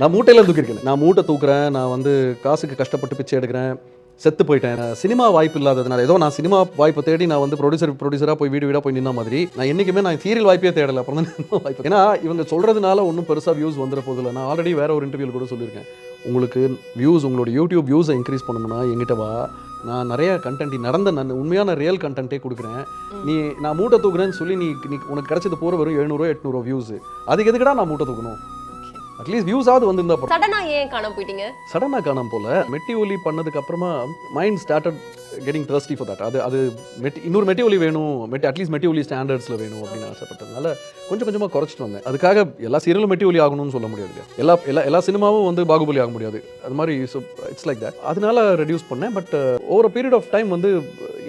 நான் மூட்டையில தூக்கிருக்கேன். நான் மூட்டை தூக்குறேன், நான் வந்து காசுக்கு கஷ்டப்பட்டு பிச்சை எடுக்கிறேன், செத்து போயிட்டேன். சினிமா வாய்ப்பு இல்லாததுனால ஏதோ நான் சினிமா வாய்ப்பை தேடி நான் வந்து ப்ரொடியூசராக போய் வீடு போய் நின்ன மாதிரி நான் என்றைக்குமே நான் சீரியல் வாய்ப்பே தேடலை. அப்புறம் தான் சினிமா வாய்ப்பு. ஏன்னா இவங்க சொல்கிறதுனால ஒன்றும் பெருசாக வியூஸ் வந்துட போதில்லை. நான் ஆல்ரெடி வேற ஒரு இன்டர்வியூவில் கூட சொல்லியிருக்கேன், உங்களுக்கு வியூஸ் உங்களோட யூடியூப் வியூஸை இன்க்ரீஸ் பண்ணணும்னா எங்கிட்ட வா, நான் நிறைய கண்டென்ட் நான் உண்மையான ரியல் கண்டென்ட்டே கொடுக்குறேன். நான் மூட்டை தூக்குறேன்னு சொல்லி நீ உனக்கு கிடைச்சது போகிற வெறும் 700-800 வியூஸ், அதுக்கு எதுக்குடா நான் மூட்டை தூக்கணும்? அட்லீஸ்ட் வியூஸாவது வந்திருந்தா. சடனா ஏன் காணாம போயிட்டீங்க? சடனா காணாம போல. மெட்டி ஒலி பண்ணதுக்கு அப்புறமா mind started getting thirsty for that. அது இன்னொரு மெட்டி ஒலி வேணும், அட்லீஸ்ட் மெட்டி ஒலி ஸ்டாண்டர்ட்ஸில் வேணும் அப்படின்னு ஆசைப்பட்டதுனால கொஞ்சமாக குறைச்சிட்டு வந்தேன். அதுக்காக எல்லா சீரியலும் மெட்டி ஒலி ஆகணும்னு சொல்ல முடியாது, எல்லா சினிமாவும் வந்து பாகுபலி ஆக முடியாது. அது மாதிரி இட்ஸ் லைக் தட். அதனால ரெடியூஸ் பண்ணேன். But over period of time வந்து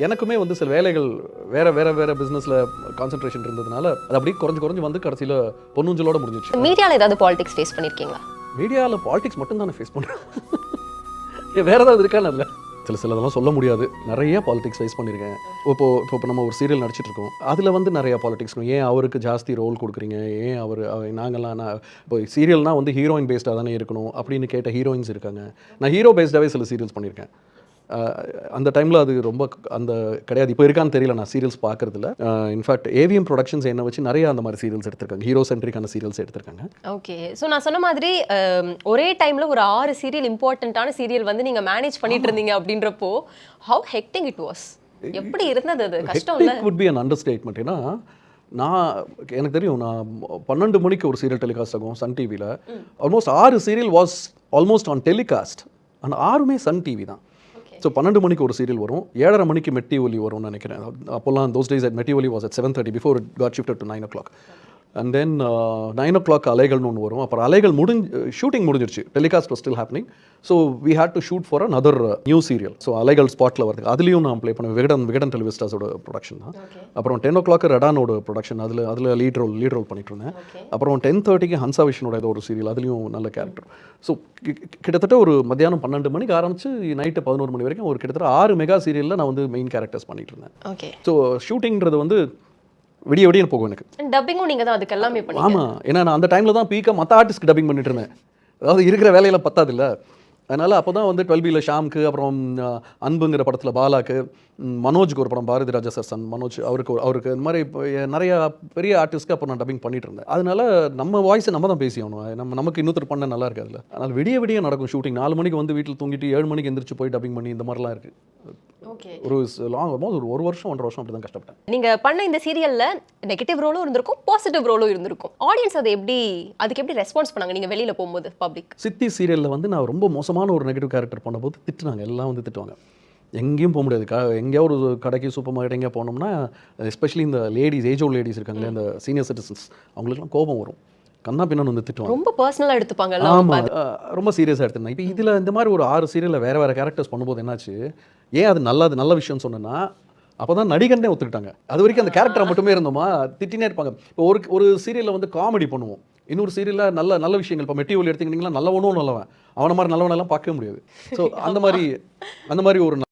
எனக்குமே வந்து சில வேலைகள் வேற பிஸ்னஸில் கான்சென்ட்ரேஷன் இருந்ததுனால அது அப்படியே குறைஞ்சு வந்து கடைசியில் பொன்னுஞ்சலோட முடிஞ்சிச்சு. மீடியாவில் ஏதாவது பாலிடிக்ஸ் ஃபேஸ் பண்ணியிருக்கீங்களா? மீடியாவில் பாலிடிக்ஸ் மட்டும் தான் ஃபேஸ் பண்ணுறேன், வேற ஏதாவது இருக்கான்னு இல்லை. சிலதெல்லாம் சொல்ல முடியாது. நிறைய பாலிடிக்ஸ் ஃபேஸ் பண்ணியிருக்கேன். இப்போ நம்ம ஒரு சீரியல் நடிச்சிட்டு இருக்கோம், அதில் வந்து நிறைய பாலிடிக்ஸ். ஏன் அவருக்கு ஜாஸ்தி ரோல் கொடுக்குறீங்க, ஏன் நாங்கள்லாம் இப்போ சீரியல்னால் வந்து ஹீரோயின் பேஸ்டாக தானே இருக்கணும் அப்படின்னு கேட்ட ஹீரோயின்ஸ் இருக்காங்க. நான் ஹீரோ பேஸ்டாகவே சில சீரியல்ஸ் பண்ணியிருக்கேன். அந்த டைமில் அது ரொம்ப அந்த கிடையாது. இப்போ இருக்கான்னு தெரியல, நான் சீரியல்ஸ் பார்க்குறதுல. இன்ஃபேக்ட் ஏவிஎம் ப்ரொடக்ஷன்ஸ் என்ன வச்சு நிறைய அந்த மாதிரி சீரியல்ஸ் எடுத்திருக்காங்க, ஹீரோ சென்ட்ரிக்கான சீரியல்ஸ் எடுத்திருக்காங்க. ஓகே, ஸோ நான் சொன்ன மாதிரி ஒரே டைமில் ஒரு 6 சீரியல் இம்பார்ட்டண்ட்டான சீரியல் வந்து நீங்கள் மேனேஜ் பண்ணிட்டு இருந்தீங்க அப்படின்றப்போ ஹவ் ஹெக்டிங் இட் வாஸ்? எப்படி இருந்தது அது? கஷ்டம் இல்லை? Would be an understatement. ஏன்னா எனக்கு தெரியும், நான் 12 மணிக்கு ஒரு சீரியல் டெலிகாஸ்ட் ஆகும் சன் டிவியில். Almost 6 serial was almost on telecast. அந்த 6மே சன் டிவி தான். ஸோ 12 மணிக்கு ஒரு சீரியல் வரும், 7:30 மணிக்கு மெட்டி ஒலி வரும்னு நினைக்கிறேன். அப்போல்லாம் those days Metti Oli was at 7:30 before it got shifted to 9 o'clock. And then 9 o'clock அலைகள்னு ஒன்று வரும். அப்புறம் அலைகள் ஷூட்டிங் முடிஞ்சிருச்சு, telecast was still happening. So we had to shoot for another new serial. So Alaigal ஸ்பாட்டில் வருது, அதுலேயும் நான் ப்ளே பண்ணுவேன். விகடன் டெலிவிஸ்டாஸோட ப்ரொடக்ஷன் தான். அப்புறம் 10 o'clock ரெடானோட ப்ரொடக்ஷன், அதில் லீட் ரோல் பண்ணிட்டு இருந்தேன். அப்புறம் 10:30 ஹன்சா விஷ்ணோட ஏதோ ஒரு சீரியல், அதுலேயும் நல்ல கேரக்டர். ஸோ கிட்டத்தட்ட ஒரு மத்தியானம் 12 மணிக்கு ஆரம்பிச்சு நைட்டு 11 மணி வரைக்கும் ஒரு கிட்டத்தட்ட 6 மெகா சீரியலில் நான் வந்து மெயின் கேரக்டர்ஸ் பண்ணிட்டு இருந்தேன். ஓகே, ஸோ ஷூட்டிங்கிறது வந்து விடிய போகும் எனக்கு. டப்பிங்கும் நீங்கள் தான் அதுக்கு எல்லாமே பண்ணீங்க? ஆமாம், ஏன்னா நான் அந்த டைமில் தான் பீக்காக மற்ற ஆர்டிஸ்ட்க்கு டப்பிங் பண்ணிட்டு இருந்தேன். அதாவது இருக்கிற வேலையில் பத்தாது இல்லை. அதனால் அப்போ தான் வந்து 12Bல ஷாம்க்கு, அப்புறம் அன்புங்கிற படத்தில் பாலாக்கு, மனோஜுக்கு ஒரு படம் பாரதி ராஜா சார் சன் மனோஜ், அவருக்கு இந்த மாதிரி நிறைய பெரிய ஆர்டிஸ்ட்க்கு அப்போ நான் டப்பிங் பண்ணிட்டு இருந்தேன். அதனால நம்ம வாய்ஸை நம்ம தான் பேசி ஆகணும், நமக்கு இன்னொருத்தர் பண்ண நல்லா இருக்காதுல்ல. அதனால் விடிய நடக்கும் ஷூட்டிங். 4 மணிக்கு வந்து வீட்டில் தூங்கிட்டு 7 மணிக்கு எந்திரிச்சு போய் டப்பிங் பண்ணி இந்த மாதிரிலாம் இருக்குது. ஒரு ஒரு வருஷம் 1.5 வருஷம் அப்படி தான் கஷ்டப்பட்டேன். நீங்கள் பண்ண இந்த சீரியலில் நெகட்டிவ் ரோலும் இருந்திருக்கும், பாசிட்டிவ் ரோலும் இருந்திருக்கும். ஆடியன்ஸ் அதுக்கு எப்படி ரெஸ்பான்ஸ் பண்ணாங்க நீங்கள் வெளியில் போகும்போது? பப்ளிக் சித்தி சீரியலில் வந்து நான் ரொம்ப மோசமான ஒரு நெகட்டிவ் கேரக்டர் பண்ணும்போது திட்டுனாங்க, எல்லாம் வந்து திட்டுவாங்க. எங்கேயும் போக முடியாது, எங்கேயோ ஒரு கடைக்கு சூப்பர் மார்க்கெட் எங்கேயா போனோம்னா, எஸ்பெஷலி இந்த ஏஜ் ஓல்ட் லேடிஸ் இருக்காங்களே, இந்த சீனியர் சிட்டிசன்ஸ், அவங்களுக்குலாம் கோபம் வரும், கண்ணா பின்னான்னு வந்து திட்டுவாங்க. ரொம்ப பர்சனலாக எடுத்துப்பாங்க. ஆமாம், ரொம்ப சீரியஸாக எடுத்துருந்தேன். இப்போ இதில் இந்த மாதிரி ஒரு 6 சீரியலில் வேறு கேரக்டர்ஸ் பண்ணும்போது என்னாச்சு, ஏன் அது நல்ல விஷயம் சொன்னேன்னா, அப்போ தான் நடிகன்னே ஒத்துக்கிட்டாங்க. அது வரைக்கும் அந்த கேரக்டரை மட்டுமே இருந்தோமா, திட்டினே இருப்பாங்க. இப்போ ஒரு சீரியலில் வந்து காமெடி பண்ணுவோம், இன்னொரு சீரியலில் நல்ல விஷயங்கள். இப்போ மெட்டி ஒலி எடுத்துக்கிட்டிங்கன்னா நல்லவனும் நல்லவன், அவனை மாதிரி நல்லவனெல்லாம் பார்க்கவே முடியாது. ஸோ அந்த மாதிரி ஒரு